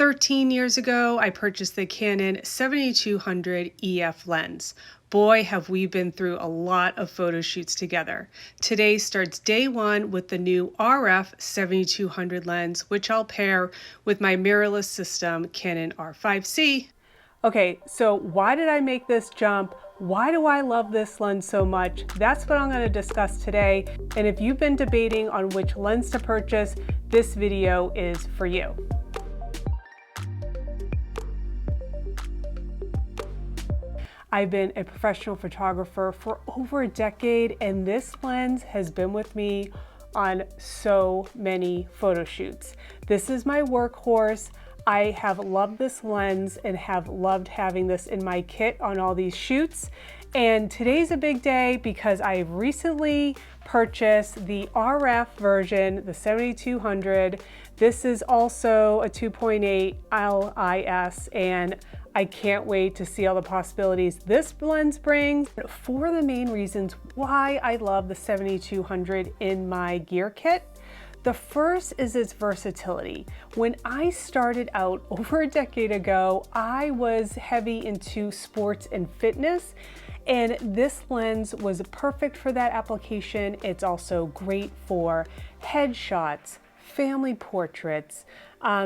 13 years ago, I purchased the Canon 7200 EF lens. Boy, have we been through a lot of photo shoots together. Today starts day one with the new RF 7200 lens, which I'll pair with my mirrorless system, Canon R5C. Okay, so why did I make this jump? Why do I love this lens so much? That's what I'm going to discuss today. And if you've been debating on which lens to purchase, this video is for you. I've been a professional photographer for over a decade, and this lens has been with me on so many photo shoots. This is my workhorse. I have loved this lens and have loved having this in my kit on all these shoots. And today's a big day because I recently purchased the RF version, the 7200. This is also a 2.8 LIS, and I can't wait to see all the possibilities this lens brings. For the main reasons why I love the 7200 in my gear kit. The first is its versatility. When I started out over a decade ago, I was heavy into sports and fitness, and this lens was perfect for that application. It's also great for headshots, family portraits,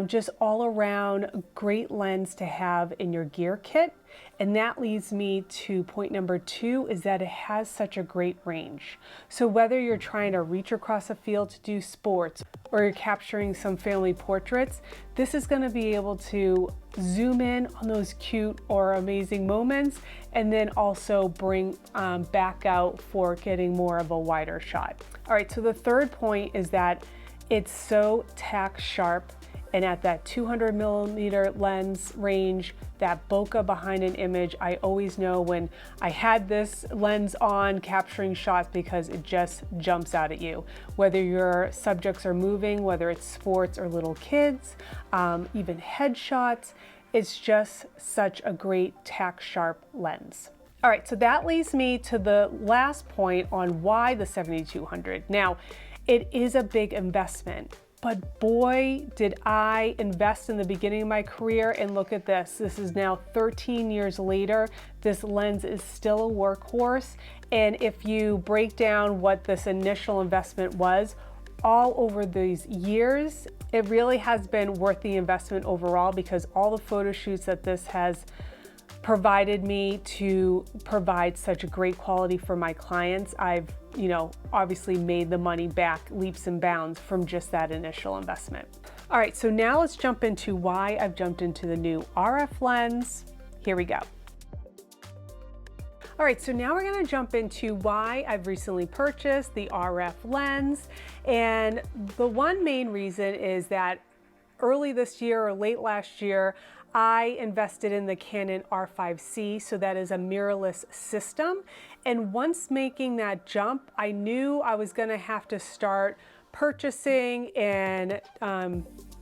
just all around great lens to have in your gear kit. And that leads me to point number two, is that it has such a great range. So whether you're trying to reach across a field to do sports or you're capturing some family portraits, this is going to be able to zoom in on those cute or amazing moments and then also bring back out for getting more of a wider shot. All right, so the third point is that it's so tack sharp, and at that 200 millimeter lens range, that bokeh behind an image, I always know when I had this lens on capturing shots because it just jumps out at you. Whether your subjects are moving, whether it's sports or little kids, even headshots, it's just such a great tack sharp lens. All right, so that leads me to the last point on why the 7200. Now, it is a big investment, but boy, did I invest in the beginning of my career, and look at this. This is now 13 years later. This lens is still a workhorse, and if you break down what this initial investment was, all over these years, it really has been worth the investment overall, because all the photo shoots that this has provided me to provide such a great quality for my clients, I've obviously made the money back leaps and bounds from just that initial investment. All right, so now let's jump into why I've jumped into the new RF lens. Here we go. All right, so now we're gonna jump into why I've recently purchased the RF lens. And the one main reason is that early this year or late last year, I invested in the Canon R5C, so that is a mirrorless system. And once making that jump, I knew I was gonna have to start purchasing and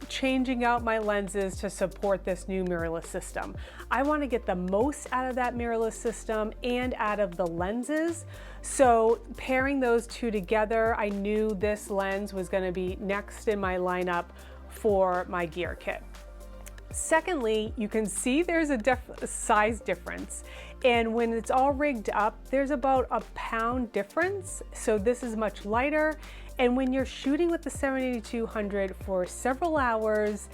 changing out my lenses to support this new mirrorless system. I wanna get the most out of that mirrorless system and out of the lenses. So pairing those two together, I knew this lens was gonna be next in my lineup for my gear kit. Secondly, you can see there's a size difference, and when it's all rigged up, there's about a pound difference. So this is much lighter, and when you're shooting with the 7200 for several hours,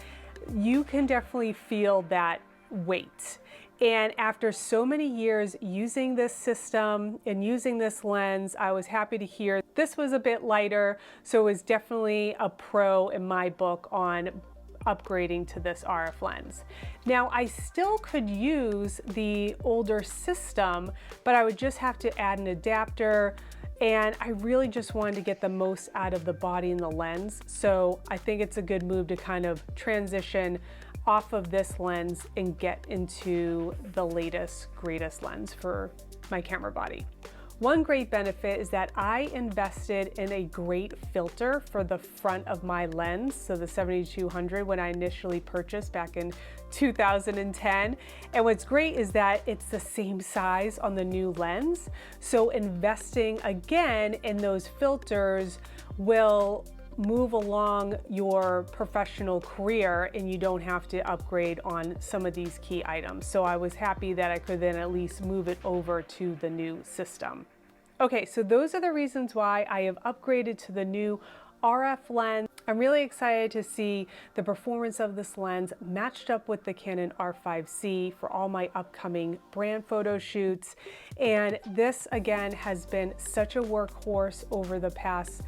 you can definitely feel that weight. And after so many years using this system and using this lens, I was happy to hear this was a bit lighter, so it was definitely a pro in my book on upgrading to this RF lens. Now, I still could use the older system, but I would just have to add an adapter, and I really just wanted to get the most out of the body and the lens. So I think it's a good move to kind of transition off of this lens and get into the latest, greatest lens for my camera body. One great benefit is that I invested in a great filter for the front of my lens, so the 7200, when I initially purchased back in 2010. And what's great is that it's the same size on the new lens, so investing again in those filters will move along your professional career and you don't have to upgrade on some of these key items. So I was happy that I could then at least move it over to the new system. Okay, so those are the reasons why I have upgraded to the new RF lens. I'm really excited to see the performance of this lens matched up with the Canon R5C for all my upcoming brand photo shoots. And this again has been such a workhorse over the past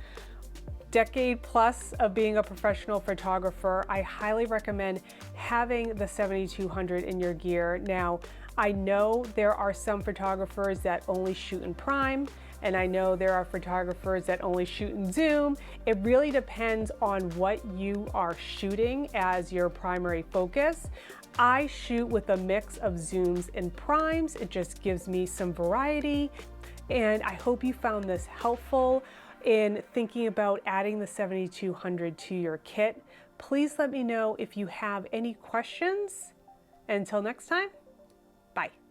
decade plus of being a professional photographer. I highly recommend having the 7200 in your gear. Now, I know there are some photographers that only shoot in prime, and I know there are photographers that only shoot in zoom. It really depends on what you are shooting as your primary focus. I shoot with a mix of zooms and primes. It just gives me some variety, and I hope you found this helpful in thinking about adding the 7200 to your kit. Please let me know if you have any questions. Until next time, bye.